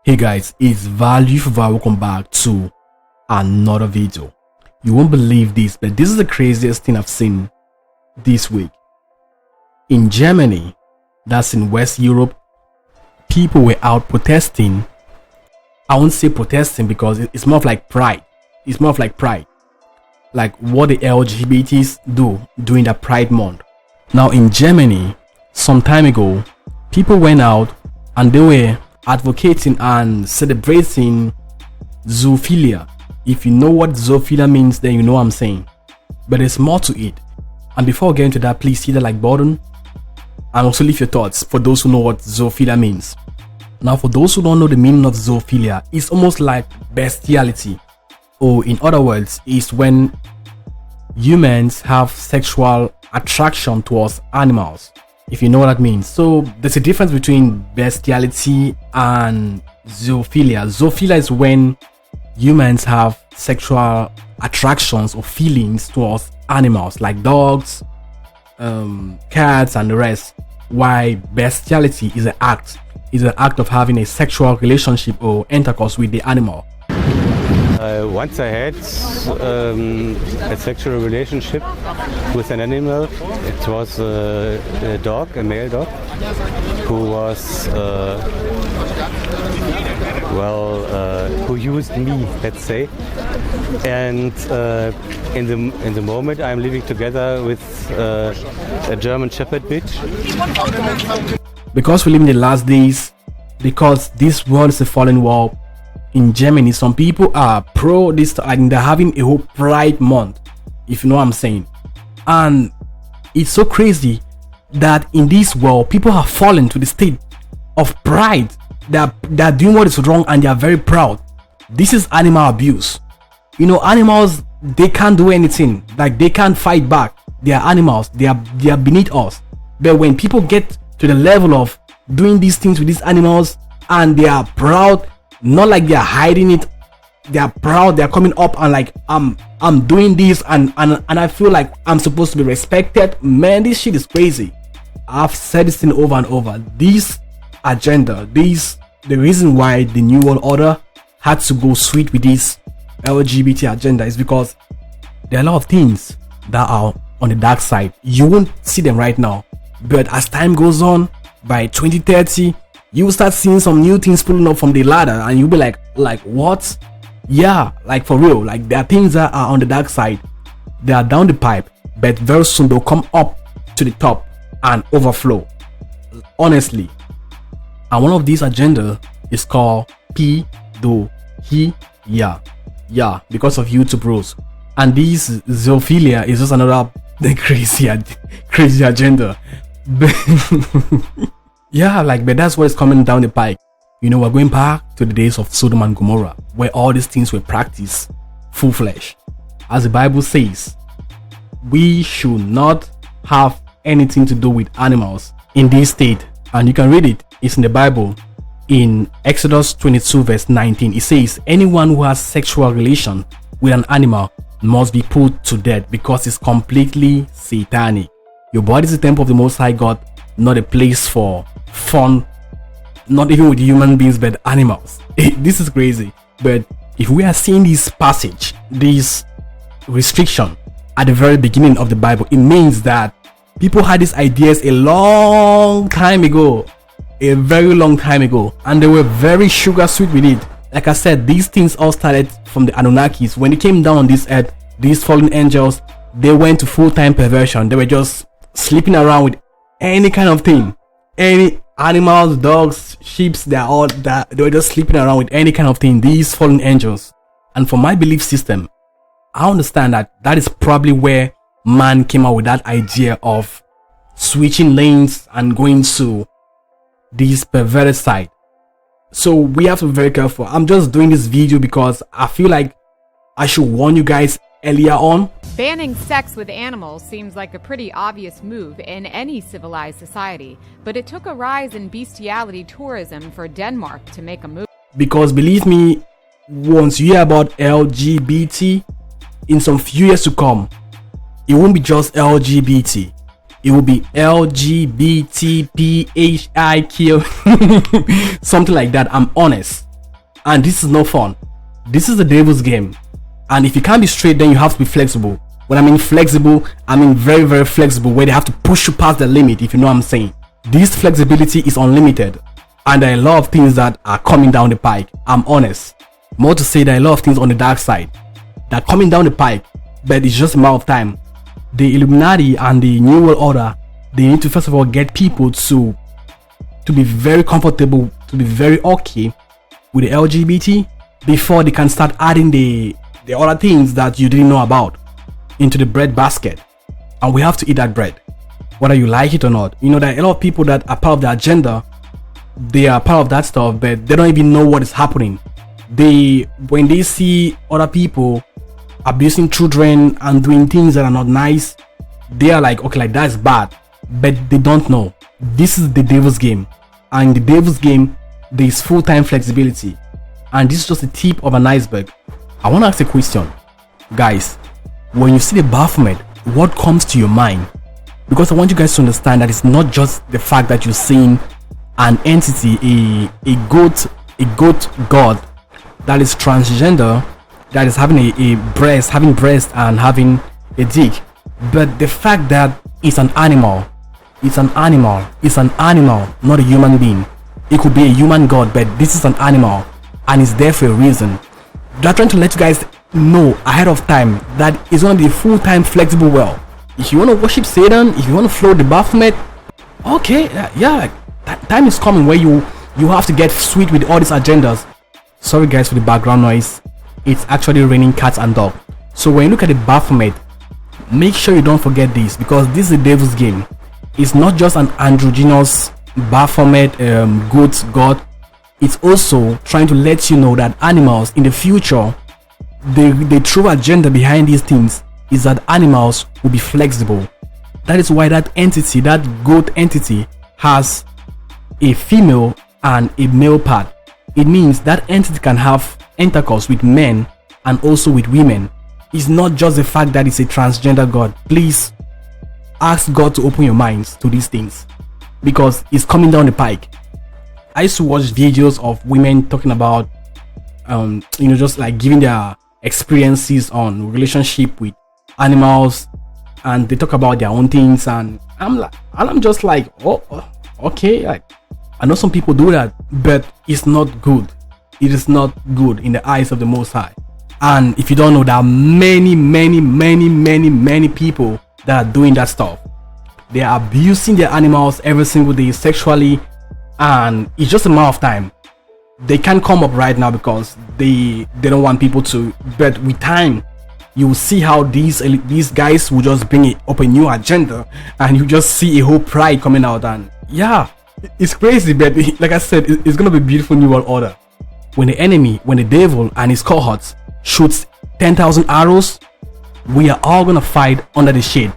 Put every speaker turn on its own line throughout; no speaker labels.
Hey guys, it's Value for Value. Welcome back to another video. You won't believe this, but this is the craziest thing I've seen this week. In Germany, that's in West Europe, people were out protesting. I won't say protesting because it's more of like pride. It's more of like pride. Like what the LGBTs do during the Pride Month. Now in Germany, some time ago, people went out and they were advocating and celebrating Zoophilia. If you know what Zoophilia means, then you know what I'm saying. But there's more to it. And before getting to that, please hit the like button and also leave your thoughts for those who know what Zoophilia means. Now, for those who don't know the meaning of Zoophilia, it's almost like bestiality. Or in other words, it's when humans have sexual attraction towards animals, if you know what that means. So there's a difference between bestiality and zoophilia. Zoophilia is when humans have sexual attractions or feelings towards animals like dogs, cats and the rest. While bestiality is an act of having a sexual relationship or intercourse with the animal.
Once I had a sexual relationship with an animal. It was a dog, a male dog, who was who used me, let's say. And in the moment, I'm living together with a German Shepherd bitch.
Because we live in the last days, because this world is a fallen world. In Germany, some people are pro this and they're having a whole Pride Month, if you know what I'm saying. And it's so crazy that in this world, people have fallen to the state of pride. They're doing what is wrong and they are very proud. This is animal abuse. You know, animals, they can't do anything. Like, they can't fight back. They are animals. They are beneath us. But when people get to the level of doing these things with these animals and they are proud, not like they are hiding it, they are proud, they are coming up and like I'm doing this and I feel like I'm supposed to be respected. Man, this shit is crazy. I've said this thing over and over. This agenda, the reason why the New World Order had to go sweet with this LGBT agenda is because there are a lot of things that are on the dark side. You won't see them right now, but as time goes on, by 2030, you will start seeing some new things pulling up from the ladder and you'll be like what? Yeah, like for real. Like, there are things that are on the dark side. They are down the pipe, but very soon they'll come up to the top and overflow. Honestly. And one of these agenda is called P-Do-He-Ya. Yeah, because of YouTube rules. And this zoophilia is just another crazy agenda. Yeah, but that's what is coming down the pike. You know, we're going back to the days of Sodom and Gomorrah, where all these things were practiced full flesh. As the Bible says, we should not have anything to do with animals in this state. And you can read it. It's in the Bible. In Exodus 22 verse 19, it says, anyone who has sexual relation with an animal must be put to death because it's completely satanic. Your body is the temple of the Most High God, not a place for fun, not even with human beings but animals. This is crazy. But if we are seeing this passage, this restriction at the very beginning of the Bible, it means that people had these ideas a long time ago, a very long time ago, and they were very sugar sweet with it. Like I said, these things all started from the Anunnakis. When they came down on this earth, these fallen angels, they went to full-time perversion. They were just sleeping around with any kind of thing, any animals, dogs, sheep. They were just sleeping around with any kind of thing, these fallen angels. And for my belief system, I understand that is probably where man came out with that idea of switching lanes and going to this perverted side. So we have to be very careful. I'm just doing this video because I feel like I should warn you guys earlier on.
Banning sex with animals seems like a pretty obvious move in any civilized society, but it took a rise in bestiality tourism for Denmark to make a move.
Because believe me, once you hear about LGBT, in some few years to come, it won't be just LGBT. It will be LGBTPHIQ, something like that. I'm honest. And this is no fun. This is the devil's game. And if you can't be straight, then you have to be flexible. When I mean flexible, I mean very, very flexible, where they have to push you past the limit, if you know what I'm saying. This flexibility is unlimited. And there are a lot of things that are coming down the pike. I'm honest. More to say, there are a lot of things on the dark side that are coming down the pike, but it's just a matter of time. The Illuminati and the New World Order, they need to first of all get people to be very comfortable, to be very okay with the LGBT before they can start adding the other things that you didn't know about into the bread basket. And we have to eat that bread, whether you like it or not. You know, there are a lot of people that are part of the agenda. They are part of that stuff, but they don't even know what is happening. When they see other people abusing children and doing things that are not nice, they are like, okay, like that's bad, but they don't know. This is the devil's game, and in the devil's game there is full-time flexibility, and this is just the tip of an iceberg. I want to ask a question, guys. When you see the Bathmate, what comes to your mind? Because I want you guys to understand that it's not just the fact that you're seeing an entity, a goat god that is transgender, that is having having breast and having a dick, but the fact that it's an animal, not a human being. It could be a human god, but this is an animal and it's there for a reason. They're trying to let you guys know ahead of time that it's going to be a full-time flexible well. If you want to worship Satan, if you want to float the Bathmate, okay, yeah, that time is coming where you have to get sweet with all these agendas. Sorry guys for the background noise. It's actually raining cats and dogs. So when you look at the Bathmate, make sure you don't forget this, because this is the devil's game. It's not just an androgynous Bathmate goat god. It's also trying to let you know that animals in the future, the true agenda behind these things is that animals will be flexible. That is why that entity, that goat entity, has a female and a male part. It means that entity can have intercourse with men and also with women. It's not just the fact that it's a transgender god. Please ask God to open your minds to these things, because it's coming down the pike. I used to watch videos of women talking about just like giving their experiences on relationship with animals, and they talk about their own things, and I'm just like, oh, okay, like, I know some people do that, but it's not good. It is not good in the eyes of the Most High. And if you don't know, there are many people that are doing that stuff. They are abusing their animals every single day sexually, and it's just a matter of time. They can't come up right now because they don't want people to, but with time you will see how these guys will just bring up a new agenda, and you just see a whole pride coming out. And yeah, it's crazy, but like I said, it's gonna be a beautiful new world order. When the devil and his cohorts shoots 10,000 arrows, we are all gonna fight under the shade.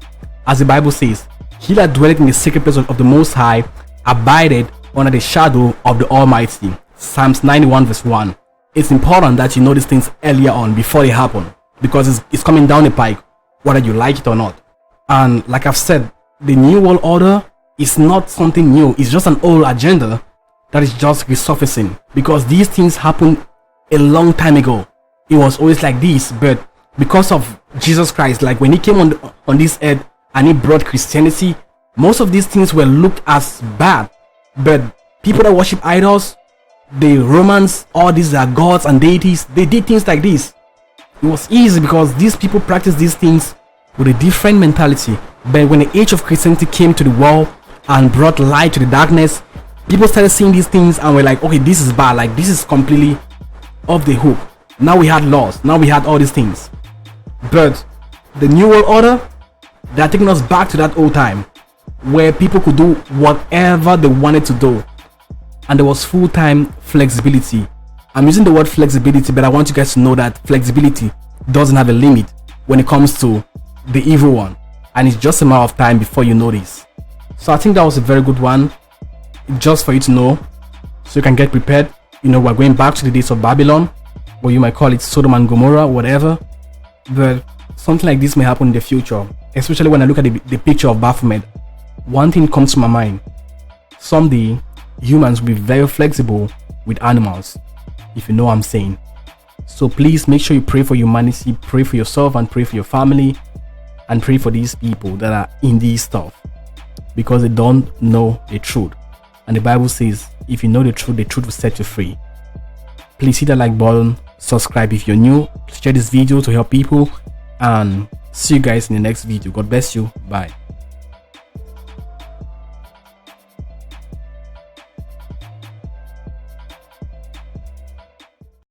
As the Bible says, he that dwelleth in the secret place of the Most High abideth under the shadow of the Almighty. Psalms 91 verse 1. It's important that you know these things earlier on, before they happen, because it's coming down the pike, whether you like it or not. And like I've said, the New World Order is not something new. It's just an old agenda that is just resurfacing, because these things happened a long time ago. It was always like this, but because of Jesus Christ, like when he came on this earth and he brought Christianity, most of these things were looked as bad. But people that worship idols, the Romans, all these are gods and deities, they did things like this. It was easy because these people practiced these things with a different mentality. But when the age of Christianity came to the world and brought light to the darkness, people started seeing these things and were like, okay, this is bad, like this is completely off the hook. Now we had laws, now we had all these things. But the New World Order, they're taking us back to that old time where people could do whatever they wanted to do, and there was full-time flexibility. I'm using the word flexibility, but I want you guys to know that flexibility doesn't have a limit when it comes to the evil one, and it's just a matter of time before you know this. So I think that was a very good one, just for you to know, so you can get prepared. You know, we're going back to the days of Babylon, or you might call it Sodom and Gomorrah, whatever. But something like this may happen in the future, especially when I look at the picture of Baphomet. One thing comes to my mind: someday humans will be very flexible with animals. if you know what I'm saying. So please make sure you pray for humanity, pray for yourself, and pray for your family, and pray for these people that are in these stuff, because they don't know the truth. And the Bible says, if you know the truth will set you free. Please hit that like button, subscribe if you're new, share this video to help people, and see you guys in the next video. God bless you. Bye.